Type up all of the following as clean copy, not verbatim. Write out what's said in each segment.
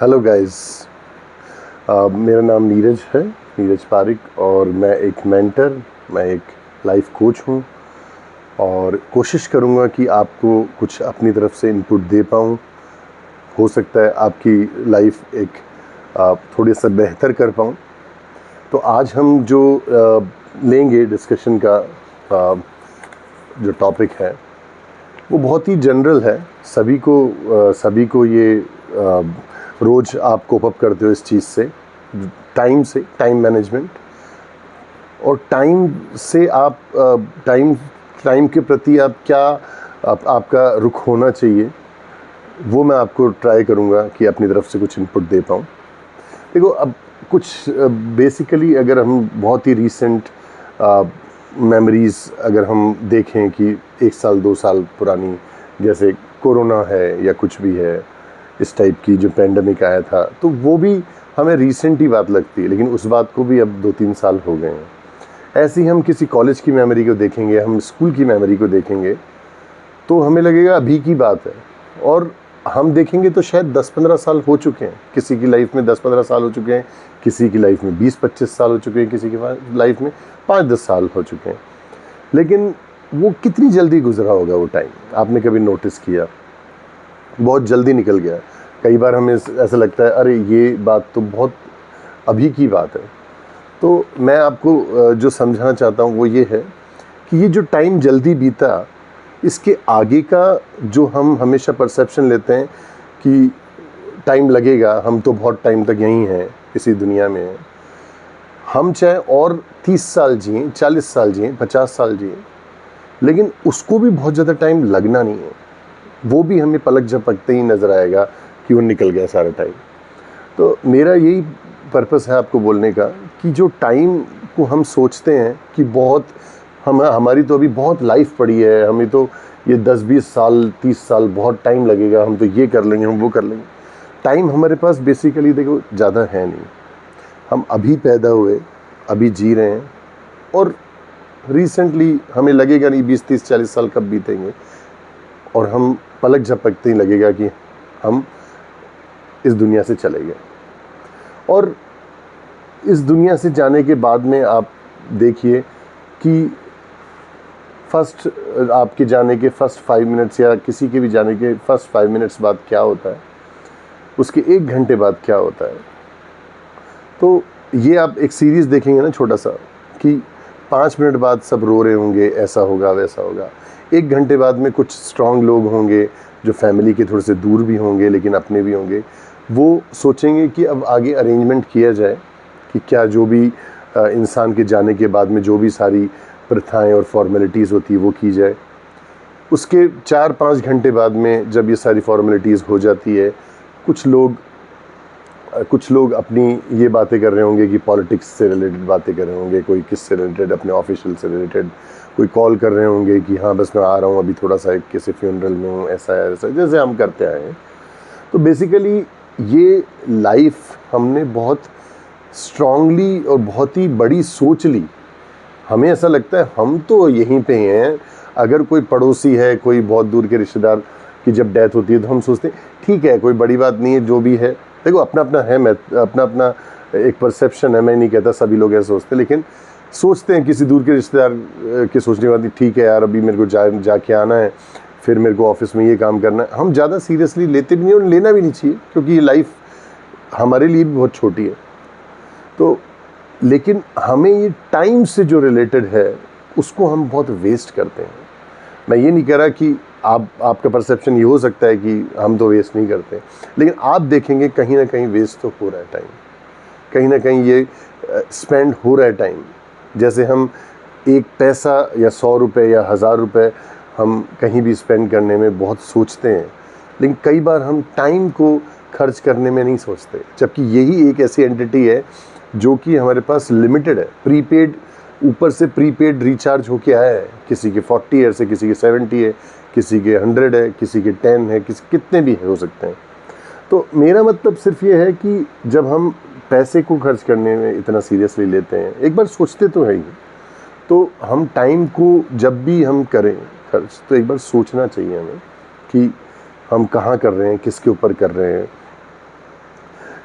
Hello guys. मेरा नाम नीरज है, नीरज पारिक, और मैं एक मेंटर, मैं एक लाइफ कोच हूँ और कोशिश करूँगा कि आपको कुछ अपनी तरफ से इनपुट दे पाऊँ। हो सकता है आपकी लाइफ एक थोड़ी सा बेहतर कर पाऊँ। तो आज हम जो लेंगे डिस्कशन का जो टॉपिक है वो बहुत ही जनरल है। सभी को ये रोज़ आप कोप अप करते हो इस चीज़ से, टाइम मैनेजमेंट। और टाइम से आप टाइम के प्रति आप क्या आपका रुख होना चाहिए, वो मैं आपको ट्राई करूँगा कि अपनी तरफ से कुछ इनपुट दे पाऊँ। देखो, अब कुछ बेसिकली अगर हम बहुत ही रीसेंट मेमोरीज़ अगर हम देखें कि 1 साल 2 साल पुरानी, जैसे कोरोना है या कुछ भी है, इस टाइप की जो पेंडेमिक आया था, तो वो भी हमें रीसेंट ही बात लगती है, लेकिन उस बात को भी अब 2-3 साल हो गए हैं। ऐसे ही हम किसी कॉलेज की मेमोरी को देखेंगे, हम स्कूल की मेमोरी को देखेंगे, तो हमें लगेगा अभी की बात है। और हम देखेंगे तो शायद 10-15 साल हो चुके हैं। किसी की लाइफ में 10-15 साल हो चुके हैं, किसी की लाइफ में 20-25 साल हो चुके हैं, किसी की लाइफ में 5-10 साल हो चुके हैं। लेकिन वो कितनी जल्दी गुजरा होगा वो टाइम, आपने कभी नोटिस किया? बहुत जल्दी निकल गया। कई बार हमें ऐसा लगता है, अरे ये बात तो बहुत अभी की बात है। तो मैं आपको जो समझाना चाहता हूँ वो ये है कि ये जो टाइम जल्दी बीता, इसके आगे का जो हम हमेशा परसेप्शन लेते हैं कि टाइम लगेगा, हम तो बहुत टाइम तक यहीं हैं, इसी दुनिया में हैं। हम चाहे और 30 साल जिएँ, 40 साल जिएँ, 50 साल जिएँ, लेकिन उसको भी बहुत ज़्यादा टाइम लगना नहीं है। वो भी हमें पलक झपकते ही नज़र आएगा कि वो निकल गया सारा टाइम। तो मेरा यही पर्पस है आपको बोलने का कि जो टाइम को हम सोचते हैं कि बहुत हमारी तो अभी बहुत लाइफ पड़ी है, हमें तो ये 10-20 साल 30 साल बहुत टाइम लगेगा, हम तो ये कर लेंगे, हम वो कर लेंगे। टाइम हमारे पास बेसिकली देखो ज़्यादा है नहीं। हम अभी पैदा हुए, अभी जी रहे हैं, और रिसेंटली हमें लगेगा नहीं 20-30-40 साल कब बीतेंगे, और हम पलक झपकते ही लगेगा कि हम इस दुनिया से चले गए। और इस दुनिया से जाने के बाद में आप देखिए कि आपके जाने के फर्स्ट 5 मिनट्स या किसी के भी जाने के फर्स्ट 5 मिनट्स बाद क्या होता है, उसके 1 घंटे बाद क्या होता है। तो ये आप एक सीरीज़ देखेंगे ना छोटा सा, कि 5 मिनट बाद सब रो रहे होंगे, ऐसा होगा वैसा होगा। 1 घंटे बाद में कुछ स्ट्रॉन्ग लोग होंगे जो फैमिली के थोड़े से दूर भी होंगे लेकिन अपने भी होंगे, वो सोचेंगे कि अब आगे अरेंजमेंट किया जाए कि क्या जो भी इंसान के जाने के बाद में जो भी सारी प्रथाएं और फॉर्मेलिटीज़ होती है वो की जाए। उसके 4-5 घंटे बाद में जब ये सारी फॉर्मेलिटीज़ हो जाती है, कुछ लोग अपनी ये बातें कर रहे होंगे कि पॉलिटिक्स से रिलेटेड बातें कर रहे होंगे, कोई किससे रिलेटेड, अपने ऑफिशियल से रिलेटेड, कोई कॉल कर रहे होंगे कि हाँ बस मैं आ रहा हूँ, अभी थोड़ा सा एक किसी फ्यूनरल में हूँ, ऐसा है ऐसा, जैसे हम करते आए हैं। तो बेसिकली ये लाइफ हमने बहुत स्ट्रांगली और बहुत ही बड़ी सोच ली। हमें ऐसा लगता है हम तो यहीं पे हैं। अगर कोई पड़ोसी है, कोई बहुत दूर के रिश्तेदार की जब डेथ होती है तो हम सोचते हैं ठीक है, कोई बड़ी बात नहीं है, जो भी है। देखो अपना अपना है, मैं अपना अपना एक परसेप्शन है, मैं नहीं कहता सभी लोग ऐसे सोचते, लेकिन सोचते हैं किसी दूर के रिश्तेदार के सोचने के बाद ठीक है यार, अभी मेरे को जाके आना है, फिर मेरे को ऑफिस में ये काम करना है। हम ज़्यादा सीरियसली लेते भी नहीं और लेना भी नहीं चाहिए, क्योंकि ये लाइफ हमारे लिए भी बहुत छोटी है। तो लेकिन हमें ये टाइम से जो रिलेटेड है उसको हम बहुत वेस्ट करते हैं। मैं ये नहीं कह रहा कि आपका परसेप्शन ये हो सकता है कि हम तो वेस्ट नहीं करते, लेकिन आप देखेंगे कहीं ना कहीं वेस्ट तो हो रहा है टाइम, कहीं ना कहीं ये स्पेंड हो रहा है टाइम। जैसे हम एक पैसा या 100 रुपये या 1000 रुपये हम कहीं भी स्पेंड करने में बहुत सोचते हैं, लेकिन कई बार हम टाइम को खर्च करने में नहीं सोचते, जबकि यही एक ऐसी एंटिटी है जो कि हमारे पास लिमिटेड है। प्रीपेड, ऊपर से प्रीपेड रिचार्ज होके आया है, किसी के 40 ईयर से, किसी के 70 है, किसी के 100 है, किसी के 10 है, कितने भी हो सकते हैं। तो मेरा मतलब सिर्फ ये है कि जब हम पैसे को खर्च करने में इतना सीरियसली लेते हैं, एक बार सोचते तो है ही, तो हम टाइम को जब भी हम करें खर्च, तो एक बार सोचना चाहिए हमें कि हम कहाँ कर रहे हैं, किसके ऊपर कर रहे हैं।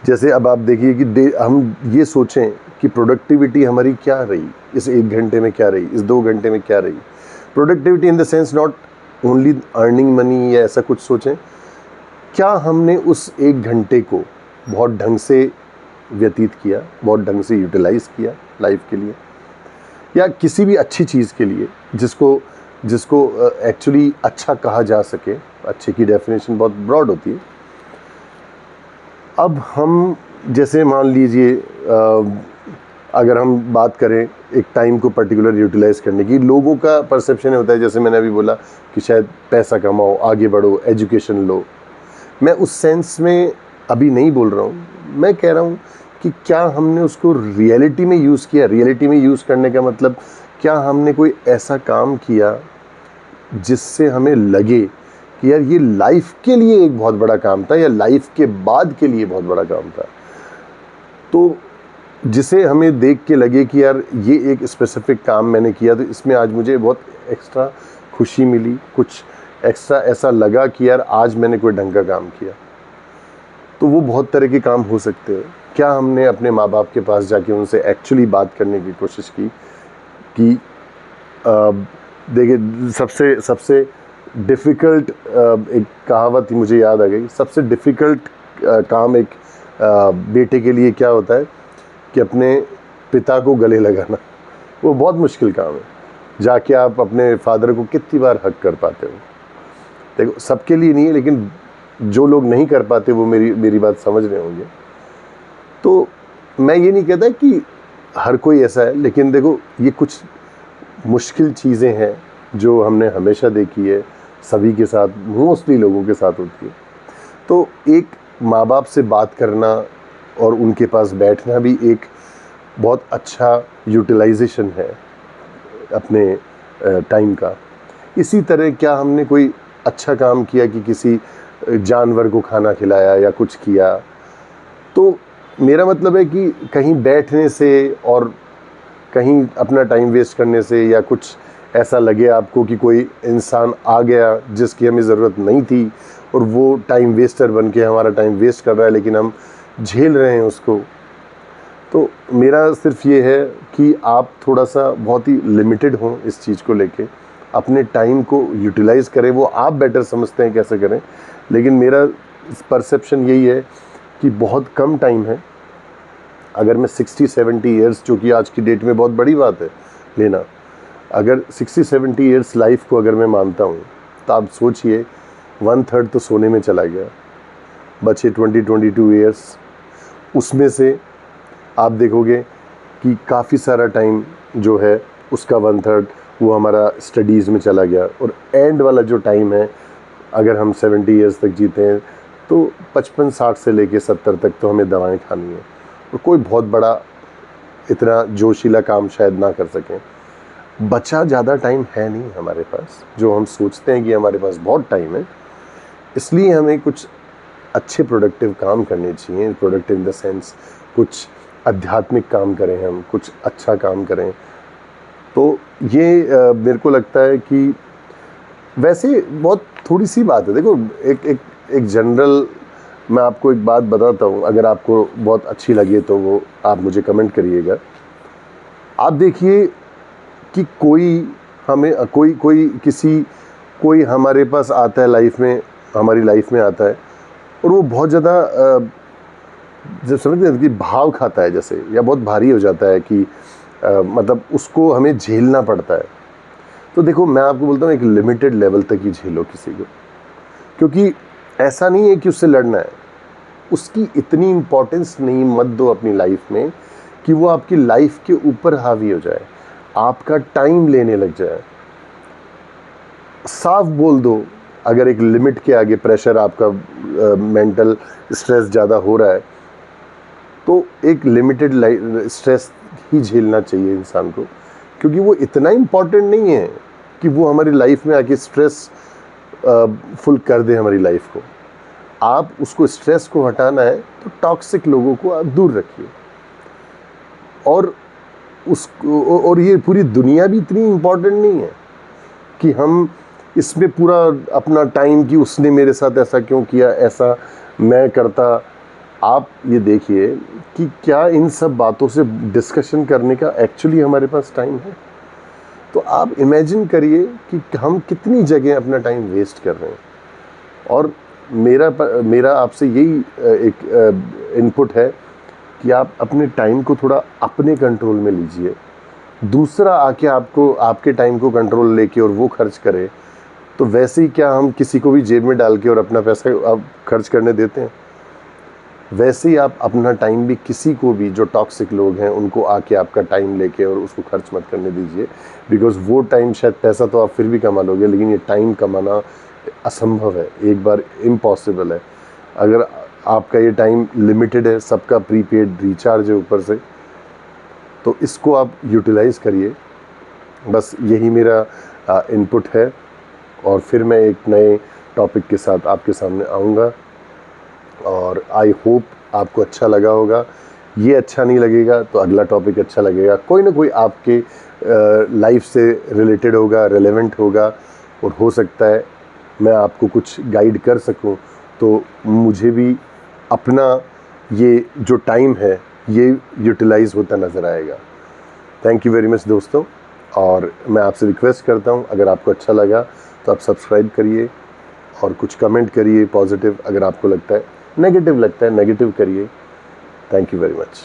जैसे अब आप देखिए कि हम ये सोचें कि प्रोडक्टिविटी हमारी क्या रही, इस 1 घंटे में क्या रही, इस 2 घंटे में क्या रही। Productivity in the sense not only earning money या ऐसा कुछ सोचें, क्या हमने उस 1 घंटे को बहुत ढंग से व्यतीत किया, बहुत ढंग से यूटिलाइज़ किया लाइफ के लिए, या किसी भी अच्छी चीज़ के लिए जिसको एक्चुअली अच्छा कहा जा सके। अच्छे की डेफिनेशन बहुत ब्रॉड होती है। अब हम जैसे मान लीजिए अगर हम बात करें एक टाइम को पर्टिकुलर यूटिलाइज़ करने की, लोगों का परसेप्शन होता है, जैसे मैंने अभी बोला कि शायद पैसा कमाओ, आगे बढ़ो, एजुकेशन लो। मैं उस सेंस में अभी नहीं बोल रहा हूँ, मैं कह रहा हूँ कि क्या हमने उसको रियलिटी में यूज़ किया। रियलिटी में यूज़ करने का मतलब, क्या हमने कोई ऐसा काम किया जिससे हमें लगे कि यार ये लाइफ के लिए एक बहुत बड़ा काम था, या लाइफ के बाद के लिए बहुत बड़ा काम था, तो जिसे हमें देख के लगे कि यार ये एक स्पेसिफिक काम मैंने किया तो इसमें आज मुझे बहुत एक्स्ट्रा खुशी मिली, कुछ एक्स्ट्रा ऐसा लगा कि यार आज मैंने कोई ढंग का काम किया। तो वो बहुत तरह के काम हो सकते हैं। क्या हमने अपने माँ बाप के पास जाके उनसे एक्चुअली बात करने की कोशिश की कि देखिए सबसे डिफ़िकल्ट एक कहावत ही मुझे याद आ गई, सबसे डिफ़िकल्ट काम एक बेटे के लिए क्या होता है कि अपने पिता को गले लगाना। वो बहुत मुश्किल काम है। जाके आप अपने फादर को कितनी बार हग कर पाते हो। देखो सबके लिए नहीं है, लेकिन जो लोग नहीं कर पाते वो मेरी बात समझ रहे होंगे। तो मैं ये नहीं कहता कि हर कोई ऐसा है, लेकिन देखो ये कुछ मुश्किल चीज़ें हैं जो हमने हमेशा देखी है, सभी के साथ, मोस्टली लोगों के साथ होती है। तो एक माँ बाप से बात करना और उनके पास बैठना भी एक बहुत अच्छा यूटिलाइजेशन है अपने टाइम का। इसी तरह क्या हमने कोई अच्छा काम किया कि किसी जानवर को खाना खिलाया या कुछ किया, तो मेरा मतलब है कि कहीं बैठने से और कहीं अपना टाइम वेस्ट करने से, या कुछ ऐसा लगे आपको कि कोई इंसान आ गया जिसकी हमें ज़रूरत नहीं थी और वो टाइम वेस्टर बन के हमारा टाइम वेस्ट कर रहा है, लेकिन हम झेल रहे हैं उसको, तो मेरा सिर्फ ये है कि आप थोड़ा सा बहुत ही लिमिटेड हों इस चीज़ को लेके, अपने टाइम को यूटिलाइज़ करें। वो आप बेटर समझते हैं कैसे करें, लेकिन मेरा परसेप्शन यही है कि बहुत कम टाइम है। अगर मैं 60-70 ईयर्स, जो कि आज की डेट में बहुत बड़ी बात है लेना, अगर 60-70 ईयर्स लाइफ को अगर मैं मानता हूँ, तो आप सोचिए 1/3 तो सोने में चला गया, बचे 20-22 ईयर्स। उसमें से आप देखोगे कि काफ़ी सारा टाइम जो है उसका 1/3 वो हमारा स्टडीज़ में चला गया, और एंड वाला जो टाइम है, अगर हम 70 ईयर्स तक जीते हैं तो 55-60 से लेके 70 तक तो हमें दवाएं खानी है, और कोई बहुत बड़ा इतना जोशीला काम शायद ना कर सकें। बचा ज़्यादा टाइम है नहीं हमारे पास, जो हम सोचते हैं कि हमारे पास बहुत टाइम है, इसलिए हमें कुछ अच्छे प्रोडक्टिव काम करने चाहिए। प्रोडक्टिव इन द सेंस कुछ आध्यात्मिक काम करें, हम कुछ अच्छा काम करें। तो ये मेरे को लगता है कि वैसे बहुत थोड़ी सी बात है। देखो एक जनरल मैं आपको एक बात बताता हूँ, अगर आपको बहुत अच्छी लगे तो वो आप मुझे कमेंट करिएगा। आप देखिए कि कोई हमारे पास आता है लाइफ में, हमारी लाइफ में आता है, और वो बहुत ज़्यादा जब समझते हैं कि भाव खाता है जैसे, या बहुत भारी हो जाता है कि मतलब उसको हमें झेलना पड़ता है। तो देखो मैं आपको बोलता हूँ एक लिमिटेड लेवल तक ही झेलो किसी को, क्योंकि ऐसा नहीं है कि उससे लड़ना है। उसकी इतनी इम्पोर्टेंस नहीं मत दो अपनी लाइफ में कि वो आपकी लाइफ के ऊपर हावी हो जाए, आपका टाइम लेने लग जाए। साफ बोल दो, अगर एक लिमिट के आगे प्रेशर आपका मेंटल स्ट्रेस ज़्यादा हो रहा है, तो एक लिमिटेड स्ट्रेस ही झेलना चाहिए इंसान को, क्योंकि वो इतना इम्पॉर्टेंट नहीं है कि वो हमारी लाइफ में आके स्ट्रेस फुल कर दे हमारी लाइफ को। आप उसको स्ट्रेस को हटाना है तो टॉक्सिक लोगों को आप दूर रखिए, और ये पूरी दुनिया भी इतनी इम्पॉर्टेंट नहीं है कि हम इसमें पूरा अपना टाइम कि उसने मेरे साथ ऐसा क्यों किया, ऐसा मैं करता। आप ये देखिए कि क्या इन सब बातों से डिस्कशन करने का एक्चुअली हमारे पास टाइम है? तो आप इमेजिन करिए कि हम कितनी जगह अपना टाइम वेस्ट कर रहे हैं। और मेरा आपसे यही एक इनपुट है कि आप अपने टाइम को थोड़ा अपने कंट्रोल में लीजिए। दूसरा आके आपको आपके टाइम को कंट्रोल लेके और वो खर्च करे, तो वैसे ही क्या हम किसी को भी जेब में डाल के और अपना पैसा आप खर्च करने देते हैं? वैसे ही आप अपना टाइम भी किसी को भी, जो टॉक्सिक लोग हैं, उनको आके आपका टाइम लेके और उसको खर्च मत करने दीजिए। बिकॉज़ वो टाइम, शायद पैसा तो आप फिर भी कमा लोगे, लेकिन ये टाइम कमाना असंभव है, एक बार इम्पॉसिबल है। अगर आपका ये टाइम लिमिटेड है, सबका प्रीपेड रिचार्ज है ऊपर से, तो इसको आप यूटिलाइज़ करिए। बस यही मेरा इनपुट है, और फिर मैं एक नए टॉपिक के साथ आपके सामने आऊँगा, और आई होप आपको अच्छा लगा होगा। ये अच्छा नहीं लगेगा तो अगला टॉपिक अच्छा लगेगा, कोई ना कोई आपके लाइफ से रिलेटेड होगा, रेलेवेंट होगा, और हो सकता है मैं आपको कुछ गाइड कर सकूं, तो मुझे भी अपना ये जो टाइम है ये यूटिलाइज़ होता नज़र आएगा। थैंक यू वेरी मच दोस्तों, और मैं आपसे रिक्वेस्ट करता हूं, अगर आपको अच्छा लगा तो आप सब्सक्राइब करिए और कुछ कमेंट करिए पॉजिटिव। अगर आपको लगता है नेगेटिव करिए। Thank you very much.